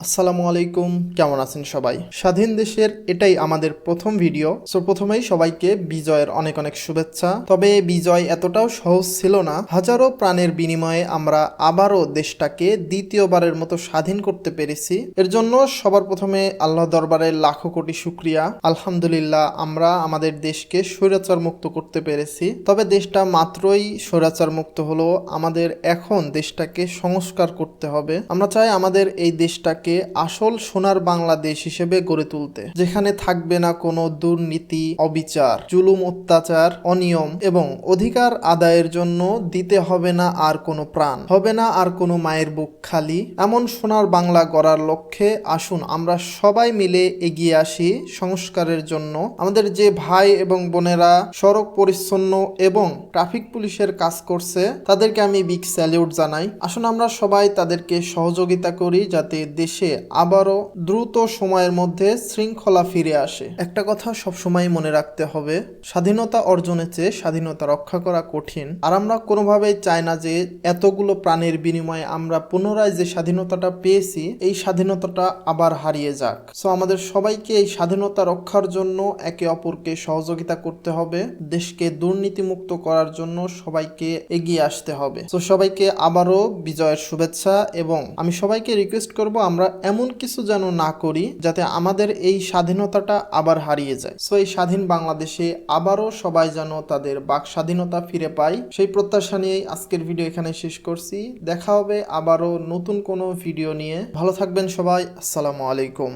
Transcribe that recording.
আসসালামু আলাইকুম, কেমন আছেন সবাই? স্বাধীন দেশের এটাই আমাদের প্রথম ভিডিও। প্রথমেই সবাইকে বিজয়ের অনেক অনেক শুভেচ্ছা। তবে বিজয় এতটাও সহজ ছিল না। হাজারো প্রাণের বিনিময়ে আমরা আবারও দেশটাকে দ্বিতীয়বারের মতো স্বাধীন করতে পেরেছি। এর জন্য সবার প্রথমে আল্লাহ দরবারে লাখো কোটি শুকরিয়া। আলহামদুলিল্লাহ, আমরা আমাদের দেশকে স্বৈরাচার মুক্ত করতে পেরেছি। তবে দেশটা মাত্রই স্বৈরাচার মুক্ত হলো, আমাদের এখন দেশটাকে সংস্কার করতে হবে। আমরা চাই আমাদের এই দেশটাকে আসল সোনার বাংলাদেশ হিসেবে গড়ে তুলতে, যেখানে থাকবে না কোনো দুর্নীতি, অবিচার, জুলুম, অত্যাচার, অনিয়ম এবং অধিকার আদায়ের জন্য দিতে হবে না আর কোনো প্রাণ, হবে না আর কোনো মায়ের বুক খালি। এমন সোনার বাংলা গড়ার লক্ষ্যে আসুন আমরা সবাই মিলে এগিয়ে আসি সংস্কারের জন্য। আমাদের যে ভাই এবং বোনেরা সড়ক পরিচ্ছন্ন এবং ট্রাফিক পুলিশের কাজ করছে, তাদেরকে আমি বিগ স্যালিউট জানাই। আসুন আমরা সবাই তাদেরকে সহযোগিতা করি, যাতে দেশে আবারও দ্রুত সময়ের মধ্যে শৃঙ্খলা ফিরে আসে। একটা কথা সবসময় মনে রাখতে হবে, স্বাধীনতা অর্জনের চেয়ে স্বাধীনতা রক্ষা করা কঠিন। আর আমরা কোনোভাবেই চাই না যে এতগুলো প্রাণের বিনিময়ে আমরা পুনরায় যে স্বাধীনতাটা পেয়েছি, এই স্বাধীনতাটা আবার হারিয়ে যাক। আমাদের সবাইকে এই স্বাধীনতা রক্ষার জন্য একে অপরকে সহযোগিতা করতে হবে। দেশকে দুর্নীতিমুক্ত করার জন্য সবাইকে এগিয়ে আসতে হবে। সবাইকে আবারও বিজয়ের শুভেচ্ছা, এবং আমি সবাইকে রিকোয়েস্ট করব আমরা এমন কিছু যেন না করি যাতে আমাদের এই স্বাধীনতাটা আবার হারিয়ে যায়। এই স্বাধীন বাংলাদেশে আবারও সবাই যেন তাদের বাক স্বাধীনতা ফিরে পায়, সেই প্রত্যাশা নিয়েই আজকের ভিডিও এখানে শেষ করছি। দেখা হবে আবারও নতুন কোনো ভিডিও নিয়ে। ভালো থাকবেন সবাই। আসসালামু আলাইকুম।